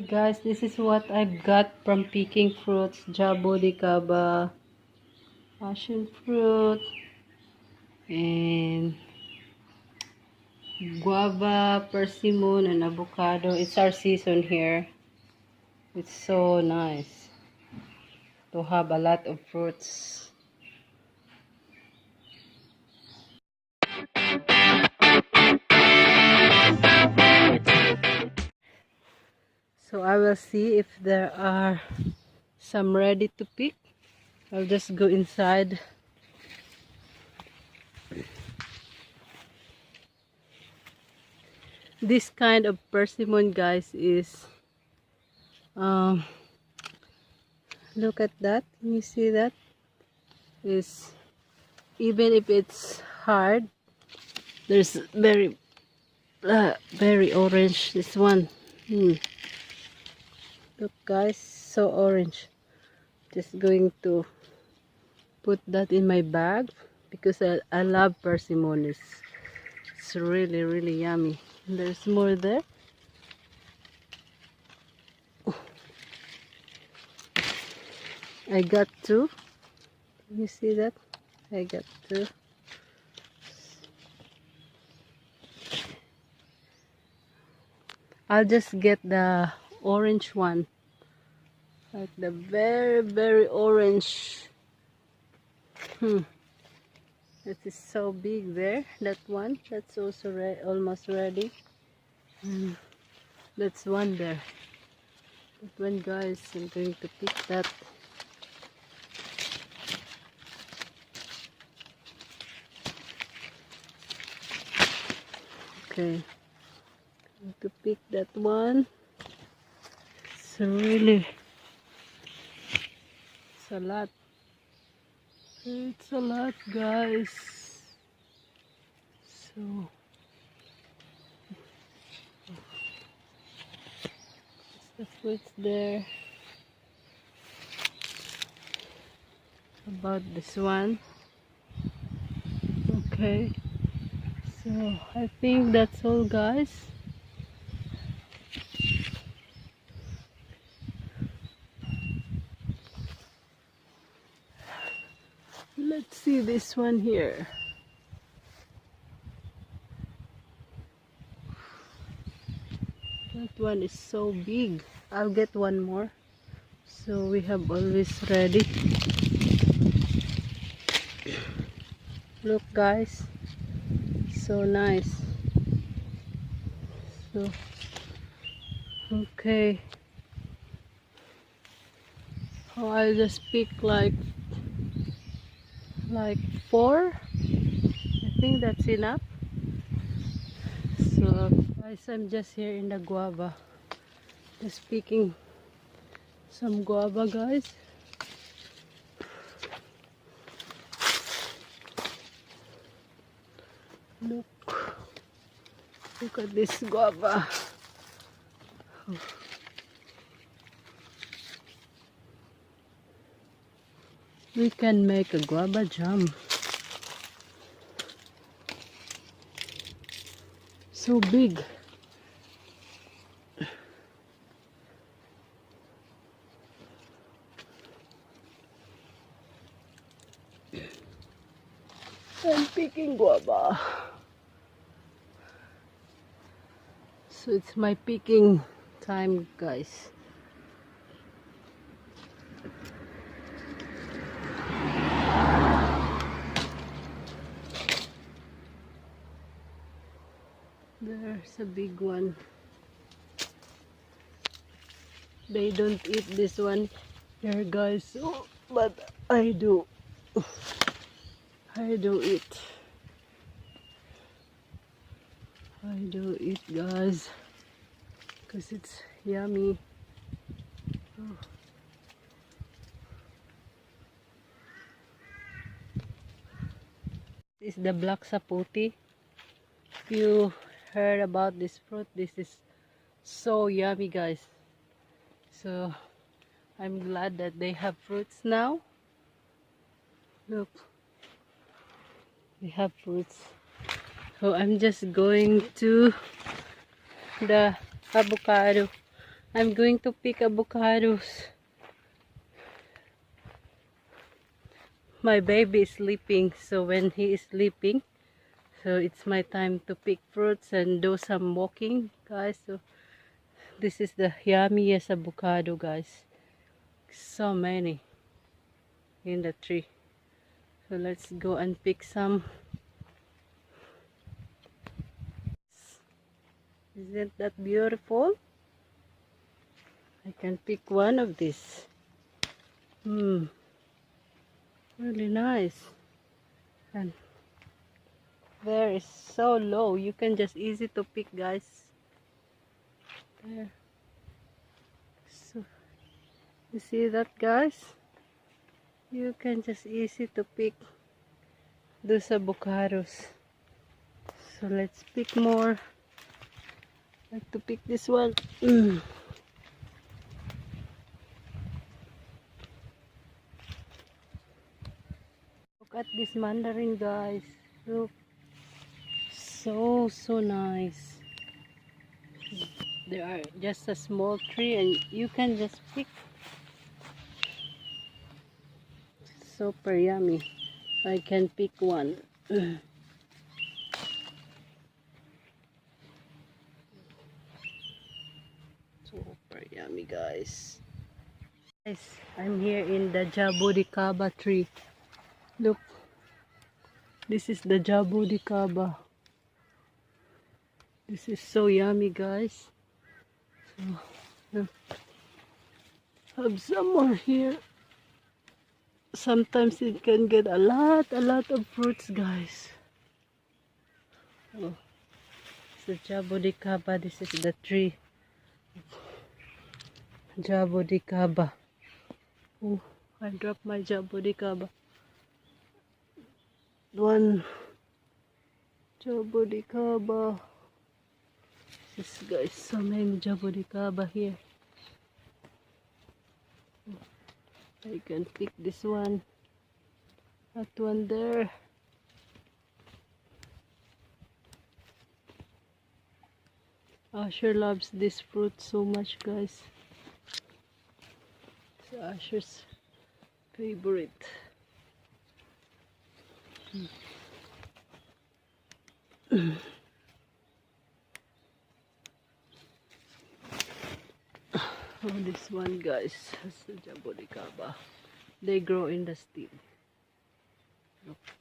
Hi guys, this is what I've got from picking fruits. Jabo de caba, passion fruit, and guava, persimmon, and avocado. It's our season here. It's so nice to have a lot of fruits. So I will see if there are some ready to pick. I'll just go inside. This kind of persimmon, guys, is um look at that. Can you see that? Is even if it's hard, there's very orange. This one, look guys, so orange. Just going to put that in my bag because I love persimmon. It's really yummy. There's more there. I got two. You see that? I got two. I'll just get the orange one, like the very orange. That is so big there. That one, that's also almost ready. That's one there. That one, guys, I'm going to pick that. Okay, going to pick that one. It's really, it's a lot. It's a lot, guys. So the fruits there. About this one. Okay, so I think that's all, guys. Let's see this one here. That one is so big. I'll get one more. So we have always ready. Look guys, so nice. So okay, oh, I'll just pick like four. I think that's enough. So guys, I'm just here in the guava, just picking some guava, guys. Look at this guava. We can make a guava jam. So big. I'm picking guava. So it's my picking time, guys. There's a big one. They don't eat this one here, guys. Oh, but I do. I do eat. I do eat, guys, because it's yummy. Oh. This is the black saputi. If you heard about this fruit, this is so yummy, guys. So I'm glad that they have fruits now. Look, they have fruits. So I'm just going to the avocado I'm going to pick avocados. My baby is sleeping, so when he is sleeping, so it's my time to pick fruits and do some walking, guys. So this is the yummiest avocado, guys. So many in the tree. So let's go and pick some. Isn't that beautiful? I can pick one of these. Really nice. And there is so low. You can just easy to pick, guys. There. So you see that, guys? You can just easy to pick those avocados. So let's pick more. Like to pick this one. Look at this mandarin, guys. Look, so nice. They are just a small tree and you can just pick. Super yummy. I can pick one. Super yummy, guys. Guys, I'm here in the Jaboticaba tree. Look, this is the Jaboticaba. This is so yummy, guys. So, look, have some more here. Sometimes it can get a lot of fruits, guys. Oh, it's the Jaboticaba. This is the tree. Jaboticaba. Oh, I dropped my Jaboticaba. One Jaboticaba. This guys, so many Jaboticaba here. I can pick this one. That one there. Asher loves this fruit so much, guys. It's Asher's favorite. Oh, this one, guys, is the Jaboticaba. They grow in the stem. Look.